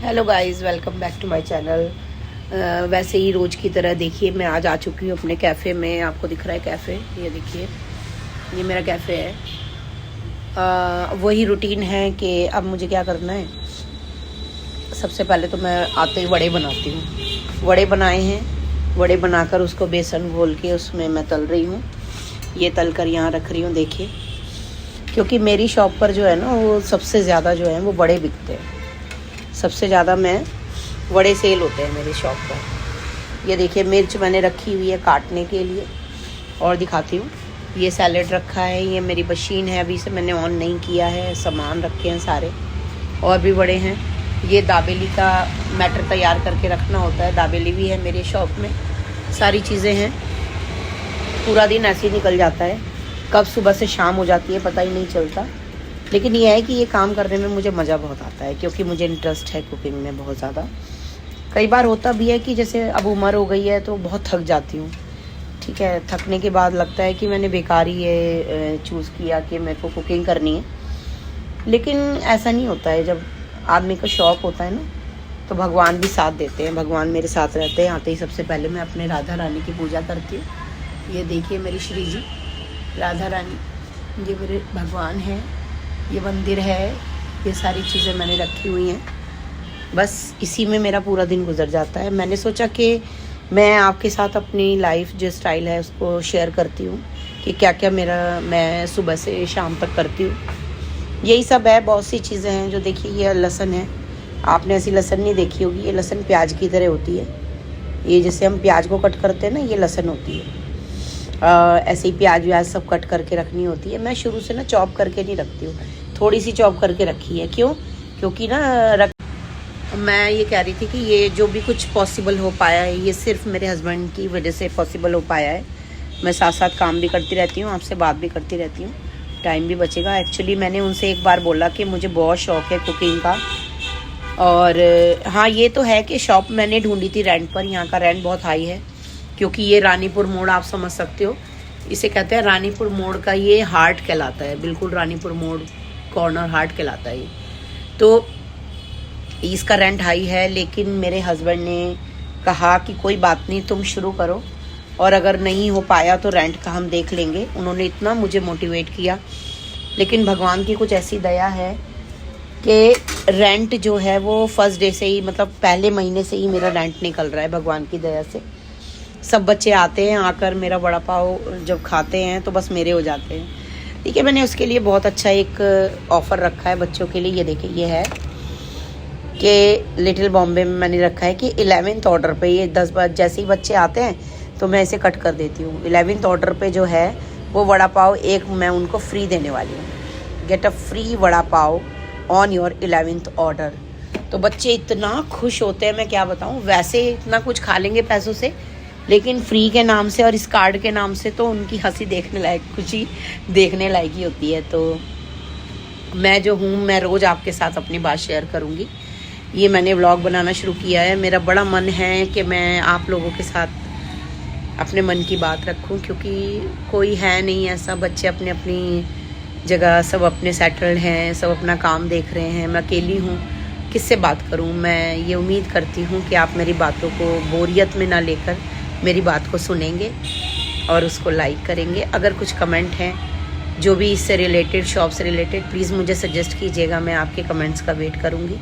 Hello guys, welcome back to my channel. वैसे ही रोज़ की तरह देखिए मैं आज आ चुकी हूँ अपने कैफ़े में। आपको दिख रहा है कैफ़े, ये देखिए, ये मेरा कैफ़े है। वही रूटीन है कि अब मुझे क्या करना है। सबसे पहले तो मैं आते ही वड़े बनाती हूँ। वड़े बनाए हैं, वड़े बनाकर उसको बेसन घोल के उसमें मैं तल रही हूँ। ये तल कर यहाँ रख रही हूँ, देखिए, क्योंकि मेरी शॉप पर जो है ना वो सबसे ज़्यादा जो है वो वड़े बिकते हैं। सबसे ज़्यादा वड़े सेल होते हैं मेरी शॉप पर। ये देखिए मिर्च मैंने रखी हुई है काटने के लिए, और दिखाती हूँ। ये सैलेड रखा है, ये मेरी मशीन है, अभी से मैंने ऑन नहीं किया है। सामान रखे हैं सारे, और भी बड़े हैं। ये दाबेली का मैटर तैयार करके रखना होता है, दाबेली भी है मेरी शॉप में। सारी चीज़ें हैं, पूरा दिन ऐसे ही निकल जाता है, कब सुबह से शाम हो जाती है पता ही नहीं चलता। लेकिन ये है कि ये काम करने में मुझे मज़ा बहुत आता है, क्योंकि मुझे इंटरेस्ट है कुकिंग में बहुत ज़्यादा। कई बार होता भी है कि जैसे अब उम्र हो गई है तो बहुत थक जाती हूँ, ठीक है। थकने के बाद लगता है कि मैंने बेकार ही ये चूज़ किया कि मेरे को कुकिंग करनी है। लेकिन ऐसा नहीं होता है, जब आदमी का शौक़ होता है ना तो भगवान भी साथ देते हैं। भगवान मेरे साथ रहते हैं। आते ही सबसे पहले मैं अपने राधा रानी की पूजा करती हूँ। ये देखिए मेरी श्री जी राधा रानी, ये मेरे भगवान हैं। ये मंदिर है, ये सारी चीज़ें मैंने रखी हुई हैं। बस इसी में मेरा पूरा दिन गुजर जाता है। मैंने सोचा कि मैं आपके साथ अपनी लाइफ जो स्टाइल है उसको शेयर करती हूँ कि क्या क्या मैं सुबह से शाम तक करती हूँ। यही सब है, बहुत सी चीज़ें हैं। जो देखिए ये लहसुन है, आपने ऐसी लहसुन नहीं देखी होगी। ये लहसुन प्याज की तरह होती है। ये जैसे हम प्याज को कट करते हैं ना, ये लहसुन होती है। ऐसे ही प्याज व्याज सब कट करके रखनी होती है। मैं शुरू से ना चॉप करके नहीं रखती हूँ, थोड़ी सी चॉप करके रखी है। क्योंकि ना मैं ये कह रही थी कि ये जो भी कुछ पॉसिबल हो पाया है, ये सिर्फ मेरे हस्बैंड की वजह से पॉसिबल हो पाया है। मैं साथ साथ काम भी करती रहती हूँ, आपसे बात भी करती रहती हूँ, टाइम भी बचेगा। एक्चुअली मैंने उनसे एक बार बोला कि मुझे बहुत शौक़ है कुकिंग का। और हाँ, ये तो है कि शॉप मैंने ढूंढी थी रेंट पर। यहाँ का रेंट बहुत हाई है, क्योंकि ये रानीपुर मोड़, आप समझ सकते हो, इसे कहते हैं रानीपुर मोड़ का ये हार्ट कहलाता है। बिल्कुल रानीपुर मोड़ कॉर्नर हार्ट कहलाता है ये। तो इसका रेंट हाई है, लेकिन मेरे हस्बैंड ने कहा कि कोई बात नहीं, तुम शुरू करो, और अगर नहीं हो पाया तो रेंट का हम देख लेंगे। उन्होंने इतना मुझे मोटिवेट किया। लेकिन भगवान की कुछ ऐसी दया है कि रेंट जो है वो फर्स्ट डे से ही, मतलब पहले महीने से ही मेरा रेंट निकल रहा है भगवान की दया से। सब बच्चे आते हैं, आकर मेरा वड़ा पाव जब खाते हैं तो बस मेरे हो जाते हैं। ठीक है, मैंने उसके लिए बहुत अच्छा एक ऑफ़र रखा है बच्चों के लिए। ये देखिए, ये है कि लिटिल बॉम्बे में मैंने रखा है कि 11th ऑर्डर पे, ये 10 बार जैसे ही बच्चे आते हैं तो मैं इसे कट कर देती हूँ। 11th ऑर्डर पे जो है वो वड़ा पाव एक मैं उनको फ्री देने वाली हूँ। Get a free vada pav on your 11th order. तो बच्चे इतना खुश होते हैं, मैं क्या बताऊँ। वैसे इतना कुछ खा लेंगे पैसों से, लेकिन फ्री के नाम से और इस कार्ड के नाम से तो उनकी हंसी देखने लायक, खुशी देखने लायक ही होती है। तो मैं जो हूँ, मैं रोज़ आपके साथ अपनी बात शेयर करूँगी। ये मैंने व्लॉग बनाना शुरू किया है। मेरा बड़ा मन है कि मैं आप लोगों के साथ अपने मन की बात रखूँ, क्योंकि कोई है नहीं ऐसा। बच्चे अपने अपनी जगह सब अपने सेटल्ड हैं, सब अपना काम देख रहे हैं। मैं अकेली हूँ, किससे बात करूँ। मैं ये उम्मीद करती हूँ कि आप मेरी बातों को बोरियत में ना लेकर मेरी बात को सुनेंगे और उसको लाइक करेंगे। अगर कुछ कमेंट हैं जो भी इससे रिलेटेड, शॉप से रिलेटेड, प्लीज़ मुझे सजेस्ट कीजिएगा। मैं आपके कमेंट्स का वेट करूँगी।